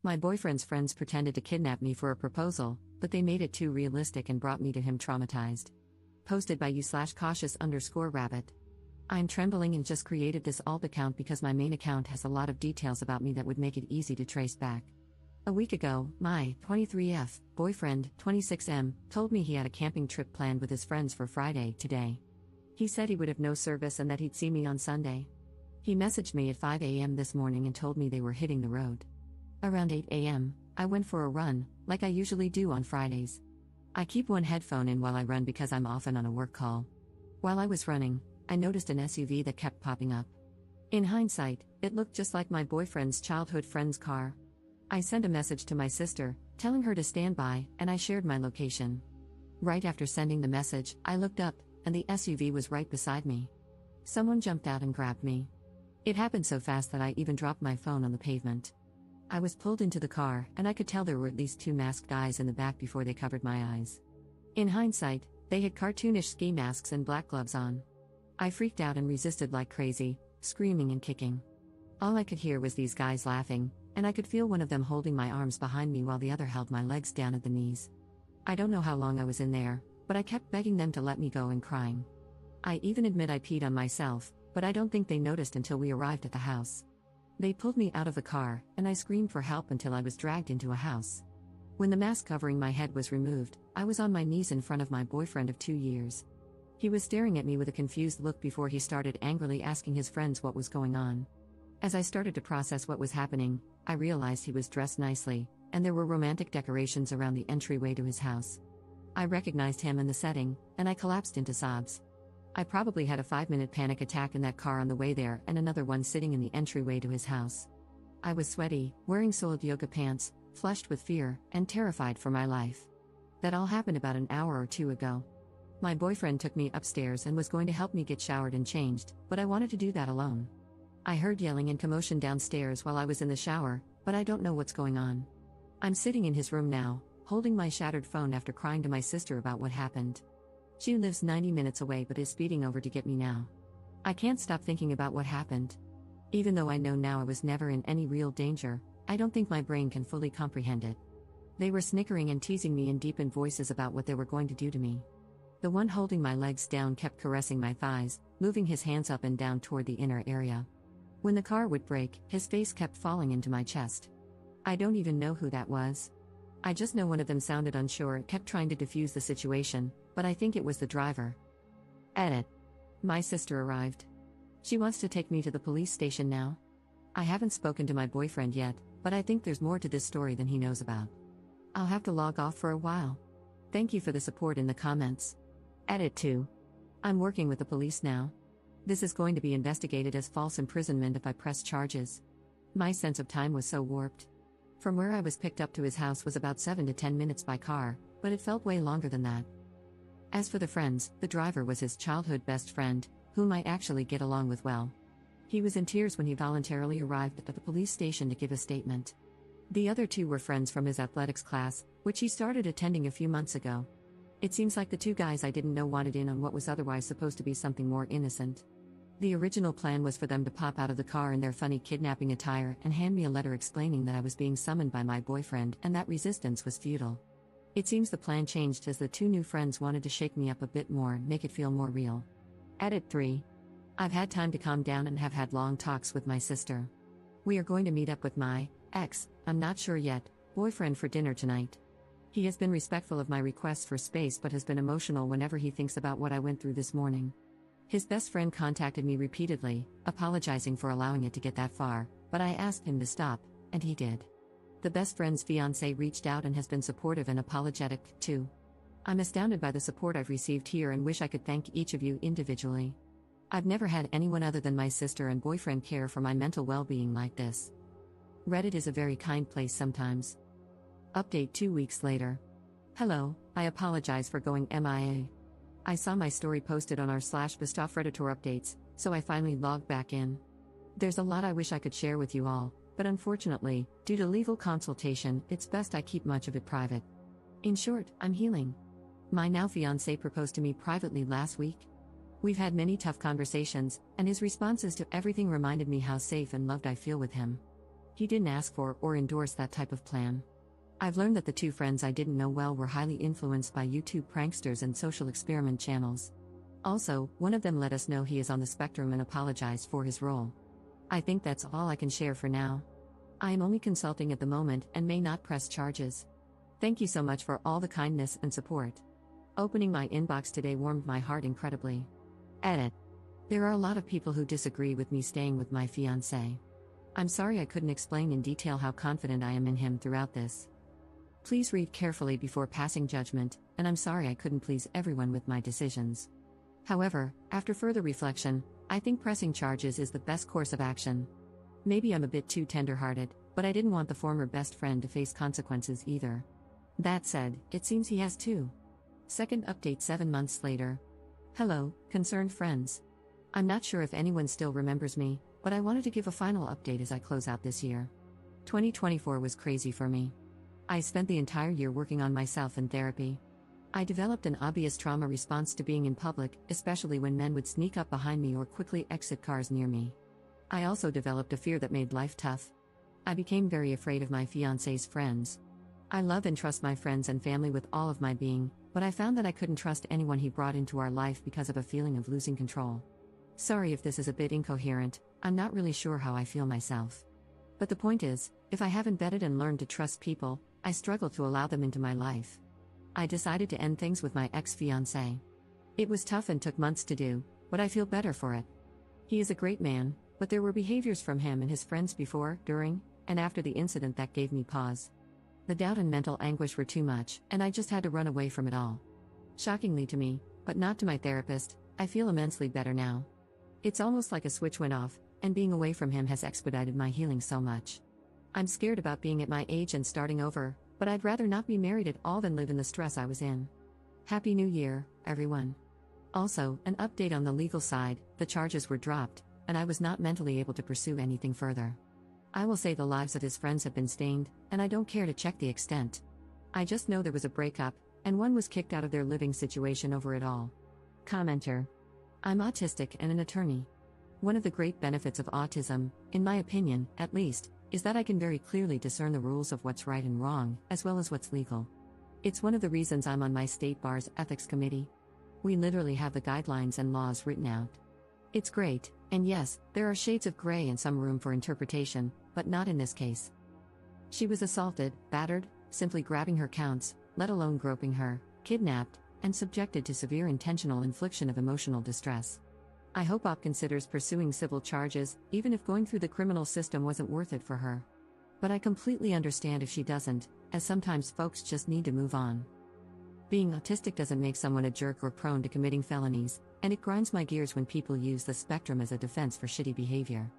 My boyfriend's friends pretended to kidnap me for a proposal, but they made it too realistic and brought me to him traumatized. Posted by you/cautious_rabbit. I'm trembling and just created this alt account because my main account has a lot of details about me that would make it easy to trace back. A week ago, my 23F boyfriend, 26M, told me he had a camping trip planned with his friends for Friday, today. He said he would have no service and that he'd see me on Sunday. He messaged me at 5 a.m. this morning and told me they were hitting the road. Around 8 a.m., I went for a run, like I usually do on Fridays. I keep one headphone in while I run because I'm often on a work call. While I was running, I noticed an SUV that kept popping up. In hindsight, it looked just like my boyfriend's childhood friend's car. I sent a message to my sister, telling her to stand by, and I shared my location. Right after sending the message, I looked up, and the SUV was right beside me. Someone jumped out and grabbed me. It happened so fast that I even dropped my phone on the pavement. I was pulled into the car, and I could tell there were at least 2 masked guys in the back before they covered my eyes. In hindsight, they had cartoonish ski masks and black gloves on. I freaked out and resisted like crazy, screaming and kicking. All I could hear was these guys laughing, and I could feel one of them holding my arms behind me while the other held my legs down at the knees. I don't know how long I was in there, but I kept begging them to let me go and crying. I even admit I peed on myself, but I don't think they noticed until we arrived at the house. They pulled me out of the car, and I screamed for help until I was dragged into a house. When the mask covering my head was removed, I was on my knees in front of my boyfriend of 2 years. He was staring at me with a confused look before he started angrily asking his friends what was going on. As I started to process what was happening, I realized he was dressed nicely, and there were romantic decorations around the entryway to his house. I recognized him in the setting, and I collapsed into sobs. I probably had a 5-minute panic attack in that car on the way there and another one sitting in the entryway to his house. I was sweaty, wearing soiled yoga pants, flushed with fear, and terrified for my life. That all happened about an hour or 2 ago. My boyfriend took me upstairs and was going to help me get showered and changed, but I wanted to do that alone. I heard yelling and commotion downstairs while I was in the shower, but I don't know what's going on. I'm sitting in his room now, holding my shattered phone after crying to my sister about what happened. She lives 90 minutes away but is speeding over to get me now. I can't stop thinking about what happened. Even though I know now I was never in any real danger, I don't think my brain can fully comprehend it. They were snickering and teasing me in deepened voices about what they were going to do to me. The one holding my legs down kept caressing my thighs, moving his hands up and down toward the inner area. When the car would brake, his face kept falling into my chest. I don't even know who that was. I just know one of them sounded unsure and kept trying to defuse the situation, but I think it was the driver. Edit. My sister arrived. She wants to take me to the police station now. I haven't spoken to my boyfriend yet, but I think there's more to this story than he knows about. I'll have to log off for a while. Thank you for the support in the comments. Edit 2. I'm working with the police now. This is going to be investigated as false imprisonment if I press charges. My sense of time was so warped. From where I was picked up to his house was about 7 to 10 minutes by car, but it felt way longer than that. As for the friends, the driver was his childhood best friend, whom I actually get along with well. He was in tears when he voluntarily arrived at the police station to give a statement. The other 2 were friends from his athletics class, which he started attending a few months ago. It seems like the 2 guys I didn't know wanted in on what was otherwise supposed to be something more innocent. The original plan was for them to pop out of the car in their funny kidnapping attire and hand me a letter explaining that I was being summoned by my boyfriend and that resistance was futile. It seems the plan changed as the 2 new friends wanted to shake me up a bit more and make it feel more real. Edit 3. I've had time to calm down and have had long talks with my sister. We are going to meet up with my I'm not sure yet, boyfriend for dinner tonight. He has been respectful of my requests for space but has been emotional whenever he thinks about what I went through this morning. His best friend contacted me repeatedly, apologizing for allowing it to get that far, but I asked him to stop, and he did. The best friend's fiancé reached out and has been supportive and apologetic, too. I'm astounded by the support I've received here and wish I could thank each of you individually. I've never had anyone other than my sister and boyfriend care for my mental well-being like this. Reddit is a very kind place sometimes. Update 2 weeks later. Hello, I apologize for going MIA. I saw my story posted on r/Bistov Redditor updates, so I finally logged back in. There's a lot I wish I could share with you all, but unfortunately, due to legal consultation, it's best I keep much of it private. In short, I'm healing. My now fiancé proposed to me privately last week. We've had many tough conversations, and his responses to everything reminded me how safe and loved I feel with him. He didn't ask for or endorse that type of plan. I've learned that the two friends I didn't know well were highly influenced by YouTube pranksters and social experiment channels. Also, one of them let us know he is on the spectrum and apologized for his role. I think that's all I can share for now. I am only consulting at the moment and may not press charges. Thank you so much for all the kindness and support. Opening my inbox today warmed my heart incredibly. Edit. There are a lot of people who disagree with me staying with my fiancé. I'm sorry I couldn't explain in detail how confident I am in him throughout this. Please read carefully before passing judgment, and I'm sorry I couldn't please everyone with my decisions. However, after further reflection, I think pressing charges is the best course of action. Maybe I'm a bit too tender-hearted, but I didn't want the former best friend to face consequences either. That said, it seems he has too. Second update 7 months later. Hello, concerned friends. I'm not sure if anyone still remembers me, but I wanted to give a final update as I close out this year. 2024 was crazy for me. I spent the entire year working on myself in therapy. I developed an obvious trauma response to being in public, especially when men would sneak up behind me or quickly exit cars near me. I also developed a fear that made life tough. I became very afraid of my fiancé's friends. I love and trust my friends and family with all of my being, but I found that I couldn't trust anyone he brought into our life because of a feeling of losing control. Sorry if this is a bit incoherent, I'm not really sure how I feel myself. But the point is, if I haven't vetted and learned to trust people, I struggle to allow them into my life. I decided to end things with my ex-fiancé. It was tough and took months to do, but I feel better for it. He is a great man, but there were behaviors from him and his friends before, during, and after the incident that gave me pause. The doubt and mental anguish were too much, and I just had to run away from it all. Shockingly to me, but not to my therapist, I feel immensely better now. It's almost like a switch went off, and being away from him has expedited my healing so much. I'm scared about being at my age and starting over, but I'd rather not be married at all than live in the stress I was in. Happy New Year, everyone. Also, an update on the legal side, the charges were dropped, and I was not mentally able to pursue anything further. I will say the lives of his friends have been stained, and I don't care to check the extent. I just know there was a breakup, and one was kicked out of their living situation over it all. Commenter. I'm autistic and an attorney. One of the great benefits of autism, in my opinion, at least, is that I can very clearly discern the rules of what's right and wrong, as well as what's legal. It's one of the reasons I'm on my state bar's ethics committee. We literally have the guidelines and laws written out. It's great, and yes, there are shades of gray and some room for interpretation, but not in this case. She was assaulted, battered, simply grabbing her counts, let alone groping her, kidnapped, and subjected to severe intentional infliction of emotional distress. I hope OP considers pursuing civil charges, even if going through the criminal system wasn't worth it for her. But I completely understand if she doesn't, as sometimes folks just need to move on. Being autistic doesn't make someone a jerk or prone to committing felonies, and it grinds my gears when people use the spectrum as a defense for shitty behavior.